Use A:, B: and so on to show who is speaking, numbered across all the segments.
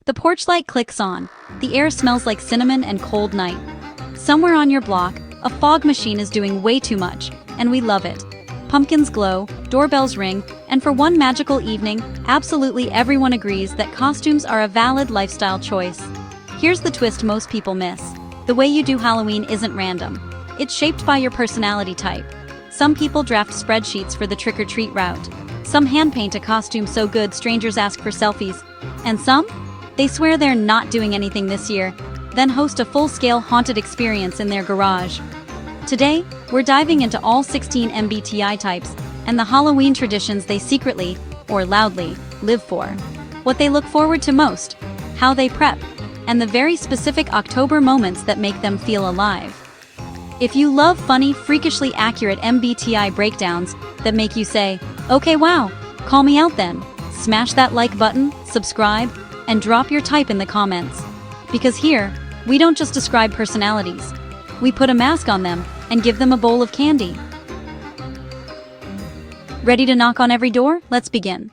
A: The porch light clicks on. The air smells like cinnamon and cold night. Somewhere on your block, a fog machine is doing way too much, and we love it. Pumpkins glow, doorbells ring, and for one magical evening, absolutely everyone agrees that costumes are a valid lifestyle choice. Here's the twist most people miss. The way you do Halloween isn't random. It's shaped by your personality type. Some people draft spreadsheets for the trick-or-treat route. Some hand-paint a costume so good strangers ask for selfies. And some? They swear they're not doing anything this year, then host a full-scale haunted experience in their garage. Today, we're diving into all 16 MBTI types and the Halloween traditions they secretly, or loudly, live for. What they look forward to most, how they prep, and the very specific October moments that make them feel alive. If you love funny, freakishly accurate MBTI breakdowns that make you say, "Okay, wow, call me out then," smash that like button, subscribe, and drop your type in the comments. Because here, we don't just describe personalities. We put a mask on them and give them a bowl of candy. Ready to knock on every door? Let's begin.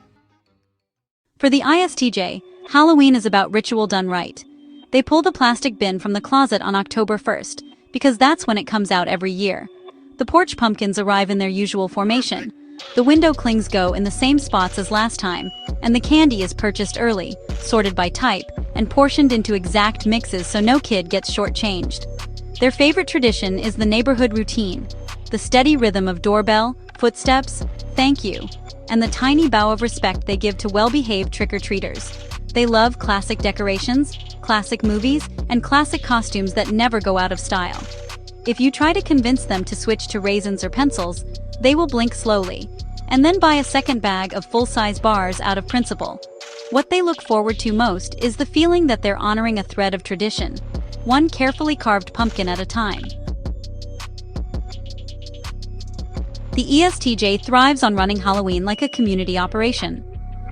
A: For the ISTJ, Halloween is about ritual done right. They pull the plastic bin from the closet on October 1st, because that's when it comes out every year. The porch pumpkins arrive in their usual formation. The window clings go in the same spots as last time, and the candy is purchased early, sorted by type, and portioned into exact mixes so no kid gets shortchanged. Their favorite tradition is the neighborhood routine, the steady rhythm of doorbell, footsteps, thank you, and the tiny bow of respect they give to well-behaved trick-or-treaters. They love classic decorations, classic movies, and classic costumes that never go out of style. If you try to convince them to switch to raisins or pencils, they will blink slowly, and then buy a second bag of full-size bars out of principle. What they look forward to most is the feeling that they're honoring a thread of tradition, one carefully carved pumpkin at a time. The ESTJ thrives on running Halloween like a community operation.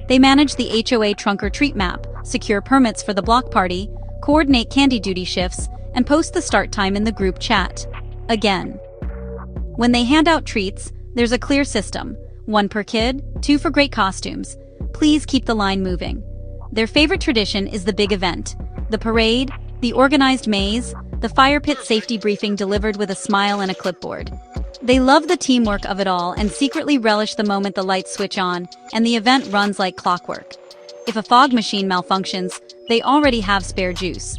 A: They manage the HOA trunk or treat map, secure permits for the block party, coordinate candy duty shifts, and post the start time in the group chat. Again. When they hand out treats, there's a clear system. 1 per kid, 2 for great costumes. Please keep the line moving. Their favorite tradition is the big event. The parade, the organized maze, the fire pit safety briefing delivered with a smile and a clipboard. They love the teamwork of it all and secretly relish the moment the lights switch on and the event runs like clockwork. If a fog machine malfunctions, they already have spare juice.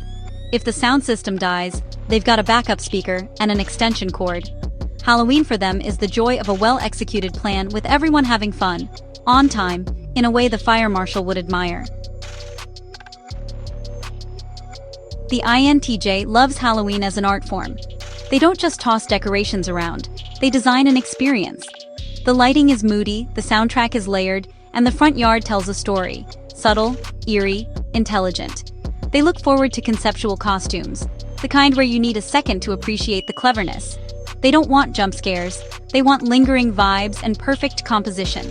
A: If the sound system dies, they've got a backup speaker and an extension cord. Halloween for them is the joy of a well-executed plan with everyone having fun, on time, in a way the fire marshal would admire. The INTJ loves Halloween as an art form. They don't just toss decorations around, they design an experience. The lighting is moody, the soundtrack is layered, and the front yard tells a story. Subtle, eerie, intelligent. They look forward to conceptual costumes, the kind where you need a second to appreciate the cleverness. They don't want jump scares, they want lingering vibes and perfect composition.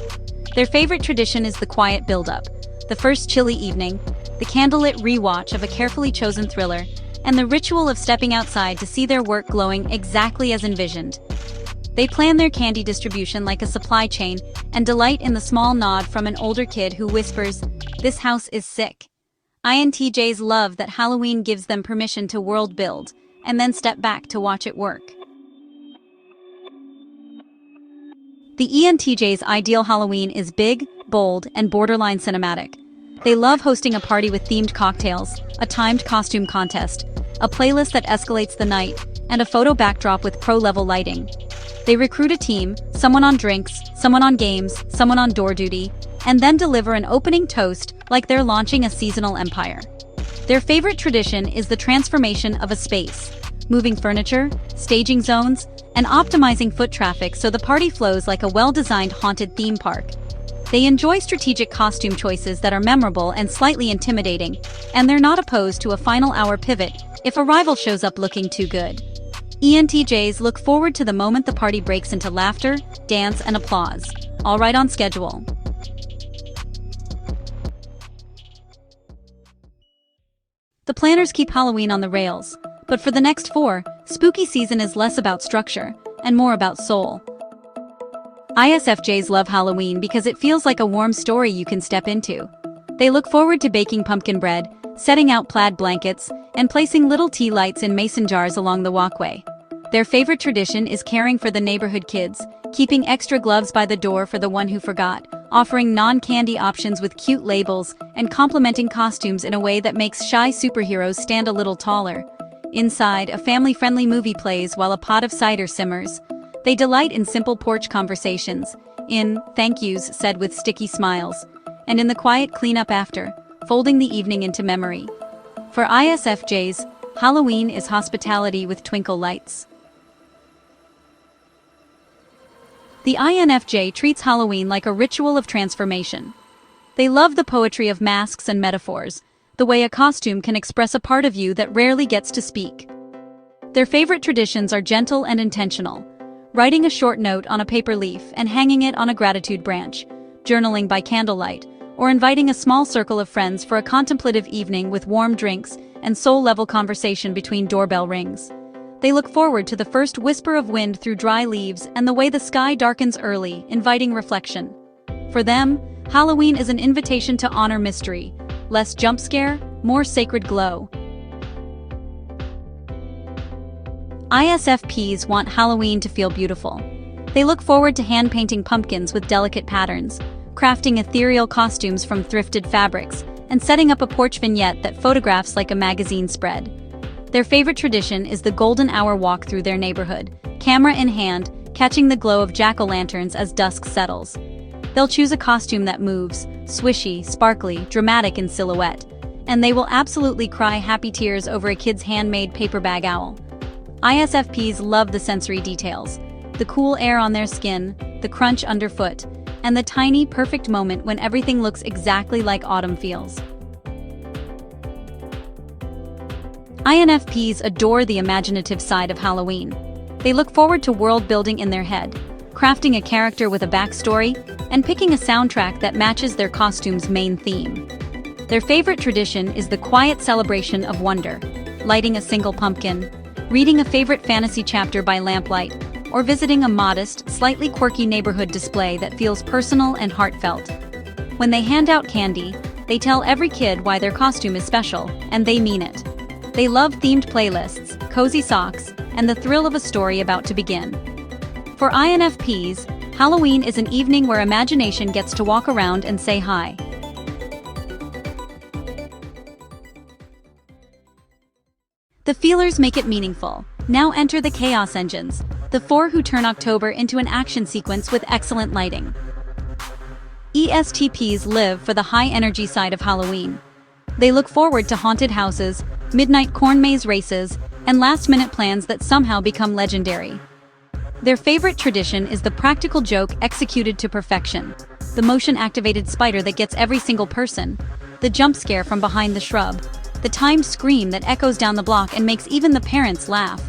A: Their favorite tradition is the quiet build-up, the first chilly evening, the candlelit rewatch of a carefully chosen thriller, and the ritual of stepping outside to see their work glowing exactly as envisioned. They plan their candy distribution like a supply chain and delight in the small nod from an older kid who whispers, "This house is sick." INTJs love that Halloween gives them permission to world build, and then step back to watch it work. The ENTJ's ideal Halloween is big, bold, and borderline cinematic. They love hosting a party with themed cocktails, a timed costume contest, a playlist that escalates the night, and a photo backdrop with pro-level lighting. They recruit a team, someone on drinks, someone on games, someone on door duty, and then deliver an opening toast like they're launching a seasonal empire. Their favorite tradition is the transformation of a space, moving furniture, staging zones, and optimizing foot traffic so the party flows like a well-designed haunted theme park. They enjoy strategic costume choices that are memorable and slightly intimidating, and they're not opposed to a final hour pivot if a rival shows up looking too good. ENTJs look forward to the moment the party breaks into laughter, dance, and applause, all right on schedule. The planners keep Halloween on the rails, but for the next 4, spooky season is less about structure and more about soul. ISFJs love Halloween because it feels like a warm story you can step into. They look forward to baking pumpkin bread, setting out plaid blankets, and placing little tea lights in mason jars along the walkway. Their favorite tradition is caring for the neighborhood kids, keeping extra gloves by the door for the one who forgot, offering non-candy options with cute labels, and complimenting costumes in a way that makes shy superheroes stand a little taller. Inside, a family-friendly movie plays while a pot of cider simmers. They delight in simple porch conversations, in thank yous said with sticky smiles, and in the quiet cleanup after, folding the evening into memory. For ISFJs, Halloween is hospitality with twinkle lights. The INFJ treats Halloween like a ritual of transformation. They love the poetry of masks and metaphors, the way a costume can express a part of you that rarely gets to speak. Their favorite traditions are gentle and intentional, writing a short note on a paper leaf and hanging it on a gratitude branch, journaling by candlelight, or inviting a small circle of friends for a contemplative evening with warm drinks and soul-level conversation between doorbell rings. They look forward to the first whisper of wind through dry leaves and the way the sky darkens early, inviting reflection. For them, Halloween is an invitation to honor mystery, less jump scare, more sacred glow. ISFPs want Halloween to feel beautiful. They look forward to hand-painting pumpkins with delicate patterns, crafting ethereal costumes from thrifted fabrics, and setting up a porch vignette that photographs like a magazine spread. Their favorite tradition is the golden hour walk through their neighborhood, camera in hand, catching the glow of jack-o'-lanterns as dusk settles. They'll choose a costume that moves, swishy, sparkly, dramatic in silhouette, and they will absolutely cry happy tears over a kid's handmade paper bag owl. ISFPs love the sensory details, the cool air on their skin, the crunch underfoot, and the tiny, perfect moment when everything looks exactly like autumn feels. INFPs adore the imaginative side of Halloween. They look forward to world building in their head, crafting a character with a backstory, and picking a soundtrack that matches their costume's main theme. Their favorite tradition is the quiet celebration of wonder, lighting a single pumpkin, reading a favorite fantasy chapter by lamplight, or visiting a modest, slightly quirky neighborhood display that feels personal and heartfelt. When they hand out candy, they tell every kid why their costume is special, and they mean it. They love themed playlists, cozy socks, and the thrill of a story about to begin. For INFPs, Halloween is an evening where imagination gets to walk around and say hi. The feelers make it meaningful. Now enter the chaos engines, the four who turn October into an action sequence with excellent lighting. ESTPs live for the high-energy side of Halloween. They look forward to haunted houses, midnight corn maze races, and last-minute plans that somehow become legendary. Their favorite tradition is the practical joke executed to perfection, the motion-activated spider that gets every single person, the jump scare from behind the shrub, the timed scream that echoes down the block and makes even the parents laugh.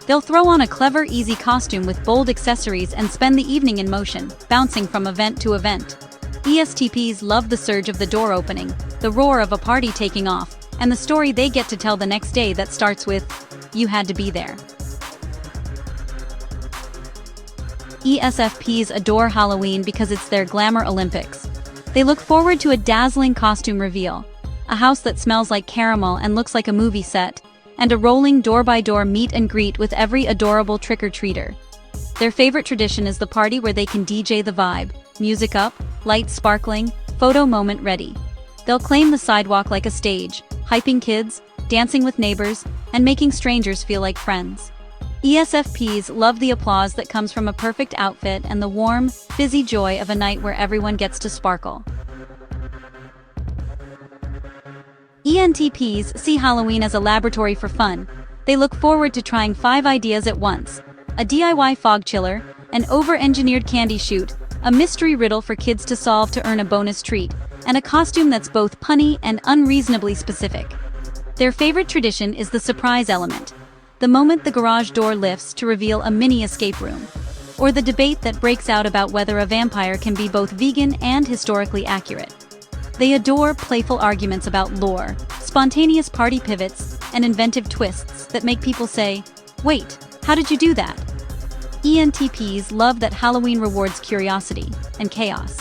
A: They'll throw on a clever, easy costume with bold accessories and spend the evening in motion, bouncing from event to event. ESTPs love the surge of the door opening, the roar of a party taking off, and the story they get to tell the next day that starts with, "You had to be there." ESFPs adore Halloween because it's their glamour Olympics. They look forward to a dazzling costume reveal, a house that smells like caramel and looks like a movie set, and a rolling door-by-door meet and greet with every adorable trick-or-treater. Their favorite tradition is the party where they can DJ the vibe, music up, lights sparkling, photo moment ready. They'll claim the sidewalk like a stage, hyping kids, dancing with neighbors, and making strangers feel like friends. ESFPs love the applause that comes from a perfect outfit and the warm, busy joy of a night where everyone gets to sparkle. ENTPs see Halloween as a laboratory for fun. They look forward to trying 5 ideas at once: a DIY fog chiller, an over-engineered candy chute, a mystery riddle for kids to solve to earn a bonus treat, and a costume that's both punny and unreasonably specific. Their favorite tradition is the surprise element, the moment the garage door lifts to reveal a mini escape room, or the debate that breaks out about whether a vampire can be both vegan and historically accurate. They adore playful arguments about lore, spontaneous party pivots, and inventive twists that make people say, "Wait, how did you do that?" ENTPs love that Halloween rewards curiosity and chaos.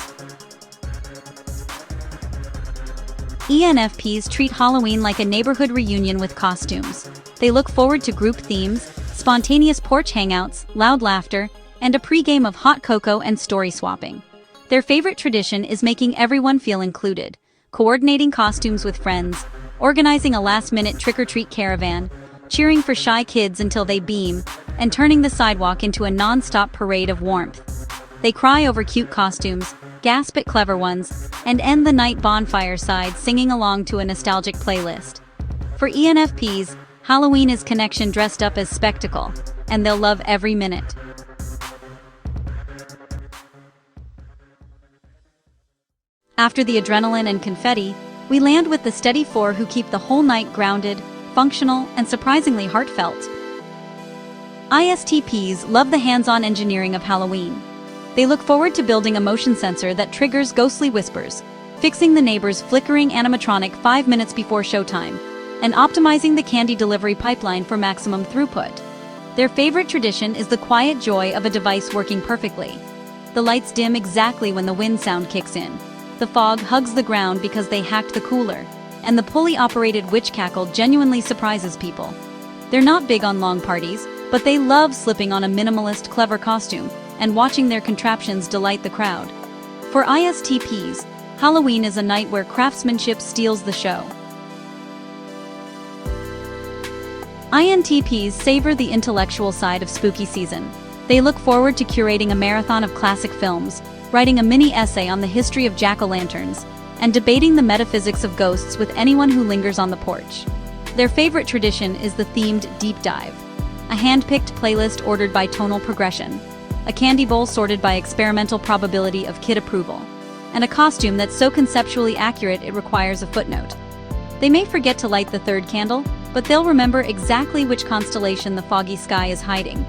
A: ENFPs treat Halloween like a neighborhood reunion with costumes. They look forward to group themes, spontaneous porch hangouts, loud laughter, and a pre-game of hot cocoa and story swapping. Their favorite tradition is making everyone feel included, coordinating costumes with friends, organizing a last-minute trick-or-treat caravan, cheering for shy kids until they beam, and turning the sidewalk into a non-stop parade of warmth. They cry over cute costumes, gasp at clever ones, and end the night bonfire side singing along to a nostalgic playlist. For ENFPs, Halloween is connection dressed up as spectacle, and they'll love every minute. After the adrenaline and confetti, we land with the steady four who keep the whole night grounded, functional, and surprisingly heartfelt. ISTPs love the hands-on engineering of Halloween. They look forward to building a motion sensor that triggers ghostly whispers, fixing the neighbor's flickering animatronic 5 minutes before showtime, and optimizing the candy delivery pipeline for maximum throughput. Their favorite tradition is the quiet joy of a device working perfectly. The lights dim exactly when the wind sound kicks in. The fog hugs the ground because they hacked the cooler, and the pulley-operated witch cackle genuinely surprises people. They're not big on long parties, but they love slipping on a minimalist, clever costume and watching their contraptions delight the crowd. For ISTPs, Halloween is a night where craftsmanship steals the show. INTPs savor the intellectual side of spooky season. They look forward to curating a marathon of classic films, writing a mini essay on the history of jack-o'-lanterns, and debating the metaphysics of ghosts with anyone who lingers on the porch. Their favorite tradition is the themed deep dive, a hand-picked playlist ordered by tonal progression, a candy bowl sorted by experimental probability of kid approval, and a costume that's so conceptually accurate it requires a footnote. They may forget to light the third candle, but they'll remember exactly which constellation the foggy sky is hiding.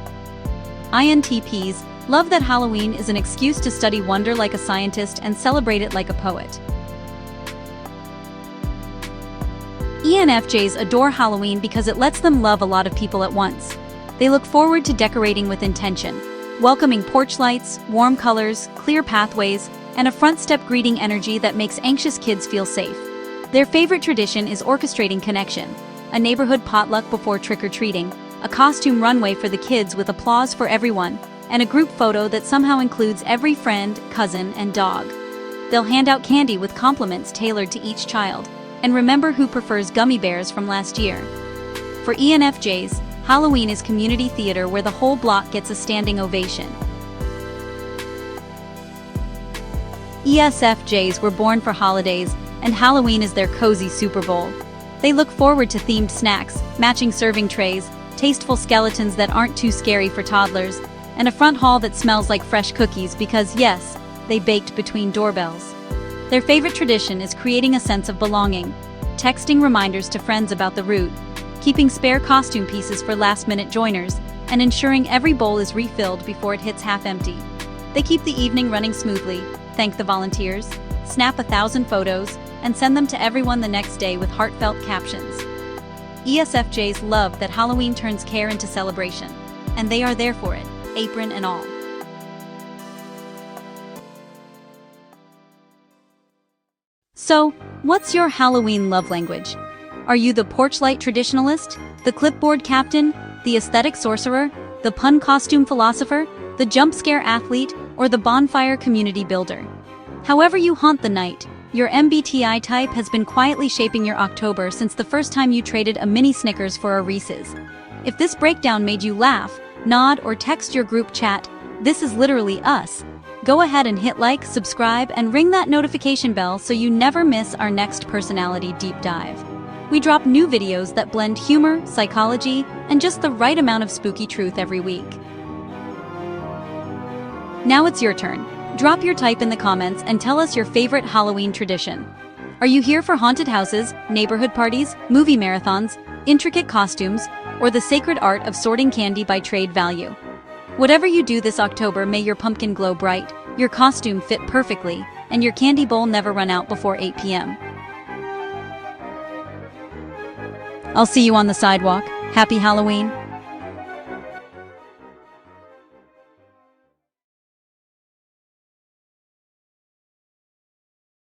A: INTPs love that Halloween is an excuse to study wonder like a scientist and celebrate it like a poet. ENFJs adore Halloween because it lets them love a lot of people at once. They look forward to decorating with intention, welcoming porch lights, warm colors, clear pathways, and a front-step greeting energy that makes anxious kids feel safe. Their favorite tradition is orchestrating connection, a neighborhood potluck before trick-or-treating, a costume runway for the kids with applause for everyone, and a group photo that somehow includes every friend, cousin, and dog. They'll hand out candy with compliments tailored to each child, and remember who prefers gummy bears from last year. For ENFJs, Halloween is community theater where the whole block gets a standing ovation. ESFJs were born for holidays, and Halloween is their cozy Super Bowl. They look forward to themed snacks, matching serving trays, tasteful skeletons that aren't too scary for toddlers, and a front hall that smells like fresh cookies because, yes, they baked between doorbells. Their favorite tradition is creating a sense of belonging, texting reminders to friends about the route, keeping spare costume pieces for last-minute joiners, and ensuring every bowl is refilled before it hits half empty. They keep the evening running smoothly, thank the volunteers, snap 1,000 photos, and send them to everyone the next day with heartfelt captions. ESFJs love that Halloween turns care into celebration, and they are there for it, apron and all. So, what's your Halloween love language? Are you the porch light traditionalist, the clipboard captain, the aesthetic sorcerer, the pun costume philosopher, the jump scare athlete, or the bonfire community builder? However you haunt the night, your MBTI type has been quietly shaping your October since the first time you traded a mini Snickers for a Reese's. If this breakdown made you laugh, nod, or text your group chat, "This is literally us," go ahead and hit like, subscribe, and ring that notification bell so you never miss our next personality deep dive. We drop new videos that blend humor, psychology, and just the right amount of spooky truth every week. Now it's your turn. Drop your type in the comments and tell us your favorite Halloween tradition. Are you here for haunted houses, neighborhood parties, movie marathons, intricate costumes, or the sacred art of sorting candy by trade value? Whatever you do this October, may your pumpkin glow bright, your costume fit perfectly, and your candy bowl never run out before 8 p.m. I'll see you on the sidewalk. Happy Halloween!